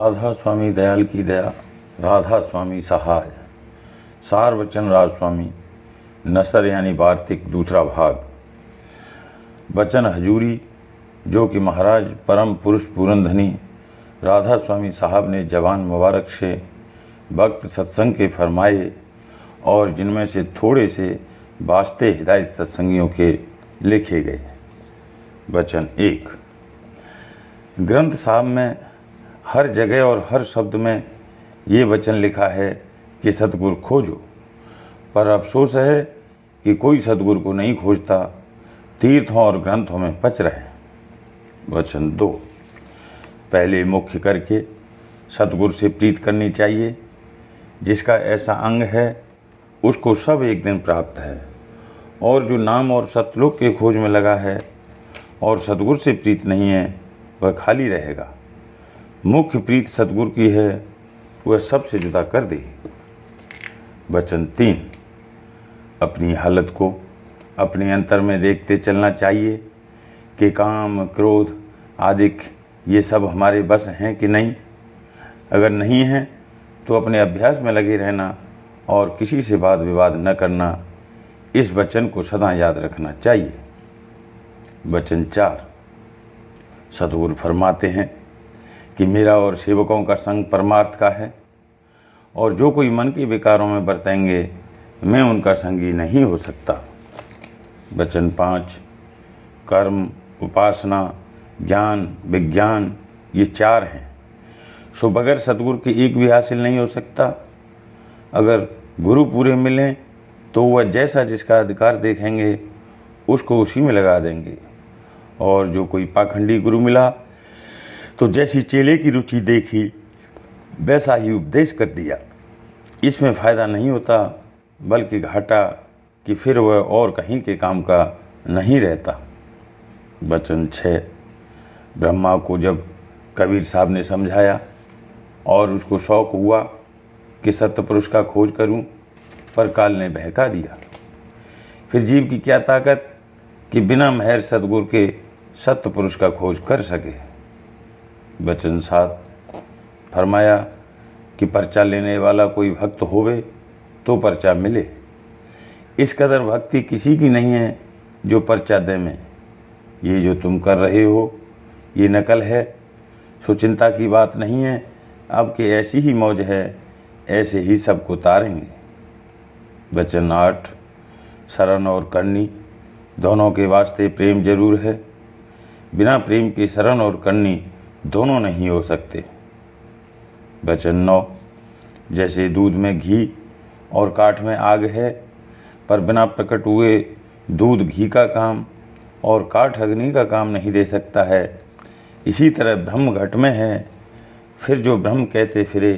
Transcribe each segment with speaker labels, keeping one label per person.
Speaker 1: राधा स्वामी दयाल की दया, राधा स्वामी सहाय। सार वचन राज स्वामी, नसर यानी वार्तिक दूसरा भाग। वचन हजूरी, जो कि महाराज परम पुरुष पूरनधनी राधा स्वामी साहब ने जवान मुबारक से वक्त सत्संग के फरमाए और जिनमें से थोड़े से वास्ते हिदायत सत्संगियों के लिखे गए। वचन 1। ग्रंथ साहब में हर जगह और हर शब्द में ये वचन लिखा है कि सतगुरु खोजो, पर अफसोस है कि कोई सतगुरु को नहीं खोजता, तीर्थों और ग्रंथों में पच रहे। वचन 2। पहले मुख्य करके सतगुरु से प्रीत करनी चाहिए। जिसका ऐसा अंग है उसको सब एक दिन प्राप्त है, और जो नाम और सतलोक के खोज में लगा है और सतगुरु से प्रीत नहीं है वह खाली रहेगा। मुख्य प्रीत सतगुरु की है, वह सबसे जुदा कर देगी। वचन 3। अपनी हालत को अपने अंतर में देखते चलना चाहिए कि काम क्रोध आदि ये सब हमारे बस हैं कि नहीं। अगर नहीं हैं तो अपने अभ्यास में लगे रहना और किसी से वाद विवाद न करना, इस वचन को सदा याद रखना चाहिए। वचन 4। सतगुरु फरमाते हैं कि मेरा और सेवकों का संग परमार्थ का है, और जो कोई मन के विकारों में बरतेंगे मैं उनका संगी नहीं हो सकता। वचन 5। कर्म, उपासना, ज्ञान, विज्ञान ये 4 हैं, सो बगैर सतगुरु के एक भी हासिल नहीं हो सकता। अगर गुरु पूरे मिलें तो वह जैसा जिसका अधिकार देखेंगे उसको उसी में लगा देंगे, और जो कोई पाखंडी गुरु मिला तो जैसी चेले की रुचि देखी वैसा ही उपदेश कर दिया। इसमें फ़ायदा नहीं होता बल्कि घाटा, कि फिर वह और कहीं के काम का नहीं रहता। वचन 6। ब्रह्मा को जब कबीर साहब ने समझाया और उसको शौक हुआ कि सत्पुरुष का खोज करूं, पर काल ने बहका दिया। फिर जीव की क्या ताकत कि बिना मेहर सतगुरु के सत्पुरुष का खोज कर सके। वचन 7। फरमाया कि पर्चा लेने वाला कोई भक्त होवे तो पर्चा मिले। इस कदर भक्ति किसी की नहीं है जो पर्चा दे में। ये जो तुम कर रहे हो ये नकल है, सो चिंता की बात नहीं है। अब कि ऐसी ही मौज है, ऐसे ही सबको तारेंगे। वचन 8। शरण और करनी दोनों के वास्ते प्रेम जरूर है। बिना प्रेम के शरण और करनी दोनों नहीं हो सकते। वचन 9। जैसे दूध में घी और काठ में आग है, पर बिना प्रकट हुए दूध घी का काम और काठ अग्नि का काम नहीं दे सकता है, इसी तरह ब्रह्म घट में है। फिर जो ब्रह्म कहते फिरे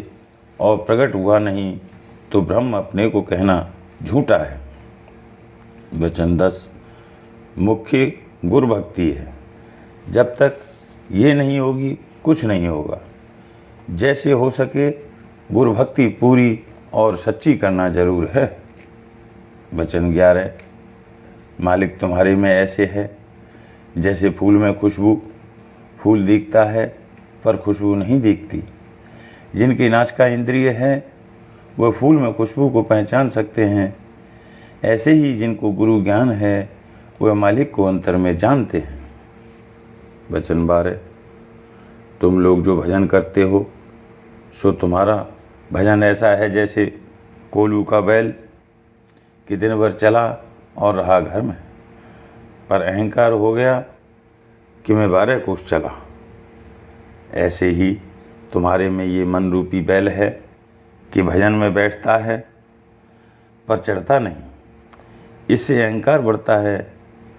Speaker 1: और प्रकट हुआ नहीं तो ब्रह्म अपने को कहना झूठा है। वचन 10। मुख्य गुरु भक्ति है। जब तक ये नहीं होगी कुछ नहीं होगा। जैसे हो सके गुरु भक्ति पूरी और सच्ची करना जरूर है। वचन 11। मालिक तुम्हारे में ऐसे है जैसे फूल में खुशबू। फूल दिखता है पर खुशबू नहीं दिखती। जिनकी नासिका इंद्रिय है वह फूल में खुशबू को पहचान सकते हैं। ऐसे ही जिनको गुरु ज्ञान है वह मालिक को अंतर में जानते हैं। वचन 12। तुम लोग जो भजन करते हो सो तुम्हारा भजन ऐसा है जैसे कोलू का बैल कि दिन भर चला और रहा घर में, पर अहंकार हो गया कि मैं 12 कोस चला। ऐसे ही तुम्हारे में ये मन रूपी बैल है कि भजन में बैठता है पर चढ़ता नहीं। इससे अहंकार बढ़ता है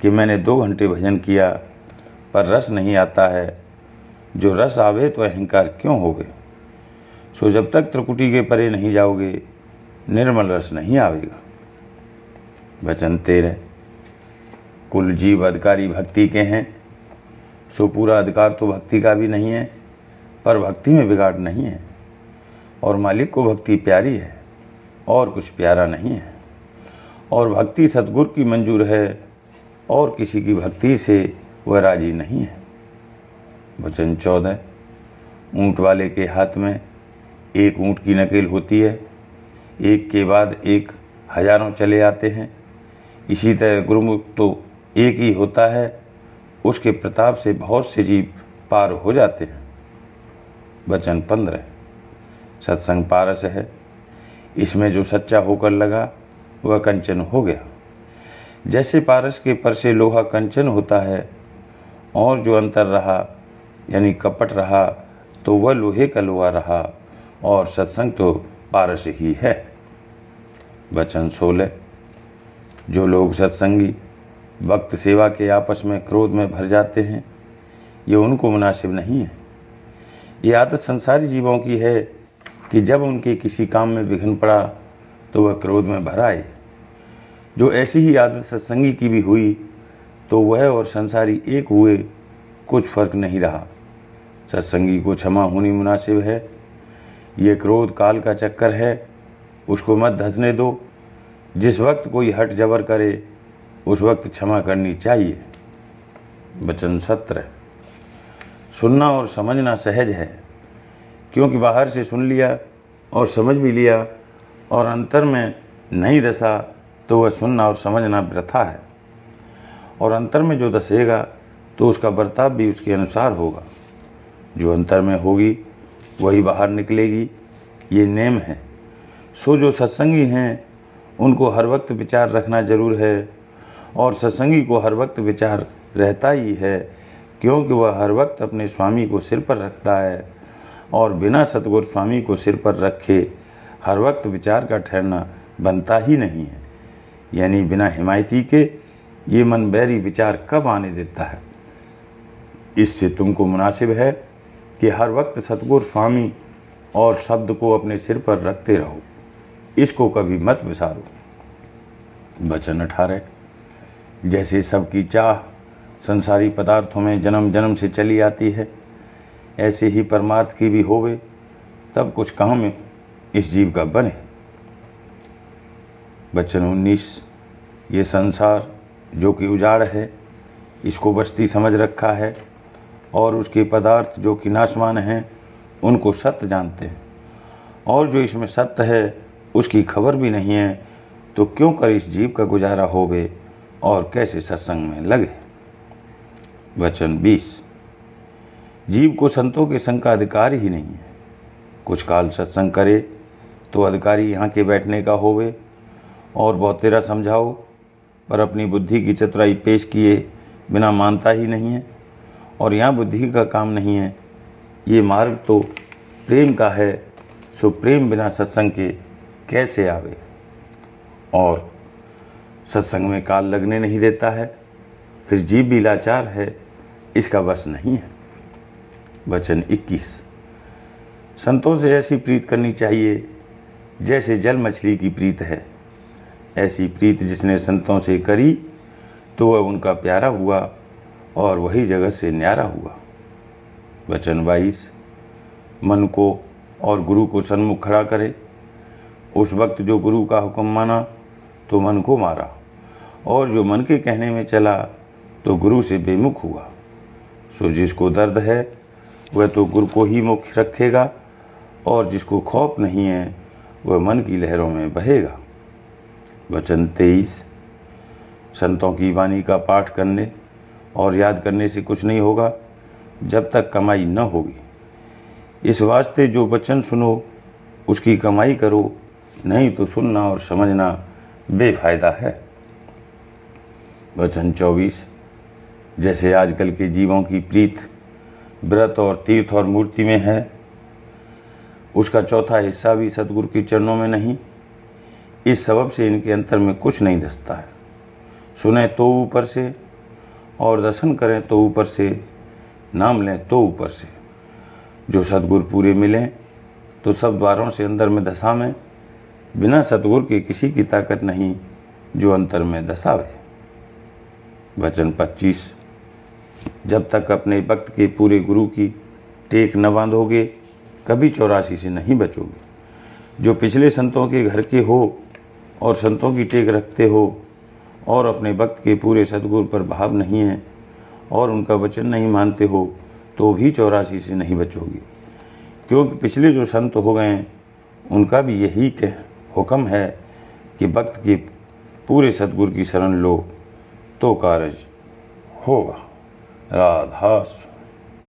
Speaker 1: कि मैंने 2 घंटे भजन किया पर रस नहीं आता है। जो रस आवे तो अहंकार क्यों होगे। सो जब तक त्रिकुटी के परे नहीं जाओगे निर्मल रस नहीं आवेगा। वचन 13। कुल जीव अधिकारी भक्ति के हैं, सो पूरा अधिकार तो भक्ति का भी नहीं है, पर भक्ति में बिगाड़ नहीं है। और मालिक को भक्ति प्यारी है और कुछ प्यारा नहीं है। और भक्ति सतगुरु की मंजूर है और किसी की भक्ति से वह राजी नहीं है। वचन 14। ऊँट वाले के हाथ में एक ऊँट की नकेल होती है, एक के बाद एक हजारों चले आते हैं। इसी तरह गुरुमुख तो एक ही होता है, उसके प्रताप से बहुत से जीव पार हो जाते हैं। वचन 15, सत्संग पारस है, इसमें जो सच्चा होकर लगा वह कंचन हो गया। जैसे पारस के पर से लोहा कंचन होता है, और जो अंतर रहा यानी कपट रहा तो वह लोहे का लोहा रहा, और सत्संग तो पारस ही है। वचन 16, जो लोग सत्संगी भक्त सेवा के आपस में क्रोध में भर जाते हैं, ये उनको मुनासिब नहीं है। ये आदत संसारी जीवों की है कि जब उनके किसी काम में विघ्न पड़ा तो वह क्रोध में भर आए। जो ऐसी ही आदत सत्संगी की भी हुई तो वह और संसारी एक हुए, कुछ फर्क नहीं रहा। सत्संगी को क्षमा होनी मुनासिब है। ये क्रोध काल का चक्कर है, उसको मत धंसने दो। जिस वक्त कोई हट जबर करे उस वक्त क्षमा करनी चाहिए। वचन 17, सुनना और समझना सहज है, क्योंकि बाहर से सुन लिया और समझ भी लिया और अंतर में नहीं धसा तो वह सुनना और समझना वृथा है। और अंतर में जो धसेगा तो उसका बर्ताव भी उसके अनुसार होगा। जो अंतर में होगी वही बाहर निकलेगी, ये नेम है। सो जो सत्संगी हैं उनको हर वक्त विचार रखना जरूर है, और सत्संगी को हर वक्त विचार रहता ही है, क्योंकि वह हर वक्त अपने स्वामी को सिर पर रखता है, और बिना सतगुरु स्वामी को सिर पर रखे हर वक्त विचार का ठहरना बनता ही नहीं है। यानी बिना हिमायती के ये मन बैरी विचार कब आने देता है। इससे तुमको मुनासिब है कि हर वक्त सतगुरु स्वामी और शब्द को अपने सिर पर रखते रहो, इसको कभी मत विसारो। वचन 18, जैसे सबकी चाह संसारी पदार्थों में जन्म जन्म से चली आती है, ऐसे ही परमार्थ की भी होवे, तब कुछ काम इस जीव का बने। वचन 19, ये संसार जो कि उजाड़ है, इसको बस्ती समझ रखा है, और उसके पदार्थ जो कि नाशवान हैं उनको सत्य जानते हैं, और जो इसमें सत्य है उसकी खबर भी नहीं है, तो क्यों कर इस जीव का गुजारा होवे और कैसे सत्संग में लगे। वचन 20, जीव को संतों के संग का अधिकार ही नहीं है। कुछ काल सत्संग करे तो अधिकारी यहाँ के बैठने का होवे, और बहुत तेरा समझाओ पर अपनी बुद्धि की चतुराई पेश किए बिना मानता ही नहीं है, और यहाँ बुद्धि का काम नहीं है। ये मार्ग तो प्रेम का है, सो प्रेम बिना सत्संग के कैसे आवे। और सत्संग में काल लगने नहीं देता है, फिर जीव भी लाचार है, इसका बस नहीं है। वचन 21, संतों से ऐसी प्रीत करनी चाहिए जैसे जल मछली की प्रीत है। ऐसी प्रीत जिसने संतों से करी तो वह उनका प्यारा हुआ, और वही जगत से न्यारा हुआ। वचन 22, मन को और गुरु को सन्मुख खड़ा करे। उस वक्त जो गुरु का हुक्म माना तो मन को मारा, और जो मन के कहने में चला तो गुरु से बेमुख हुआ। सो जिसको दर्द है वह तो गुरु को ही मुख्य रखेगा, और जिसको खौफ नहीं है वह मन की लहरों में बहेगा। वचन 23, संतों की वाणी का पाठ करने और याद करने से कुछ नहीं होगा जब तक कमाई न होगी। इस वास्ते जो वचन सुनो उसकी कमाई करो, नहीं तो सुनना और समझना बेफायदा है। वचन 24, जैसे आजकल के जीवों की प्रीत व्रत और तीर्थ और मूर्ति में है, उसका चौथा हिस्सा भी सतगुरु के चरणों में नहीं। इस सबब से इनके अंतर में कुछ नहीं धसता है। सुने तो ऊपर से, और दर्शन करें तो ऊपर से, नाम लें तो ऊपर से। जो सतगुरु पूरे मिलें तो सब द्वारों से अंदर में धसा में, बिना सतगुरु के किसी की ताकत नहीं जो अंतर में धसावे। वचन 25, जब तक अपने भक्त के पूरे गुरु की टेक न बांधोगे कभी 84 से नहीं बचोगे। जो पिछले संतों के घर के हो और संतों की टेक रखते हो, और अपने भक्त के पूरे सतगुरु पर भाव नहीं है और उनका वचन नहीं मानते हो, तो भी 84 से नहीं बचोगे। क्योंकि पिछले जो संत हो गए हैं उनका भी यही हुक्म है कि भक्त की पूरे सतगुरु की शरण लो तो कारज होगा। राधा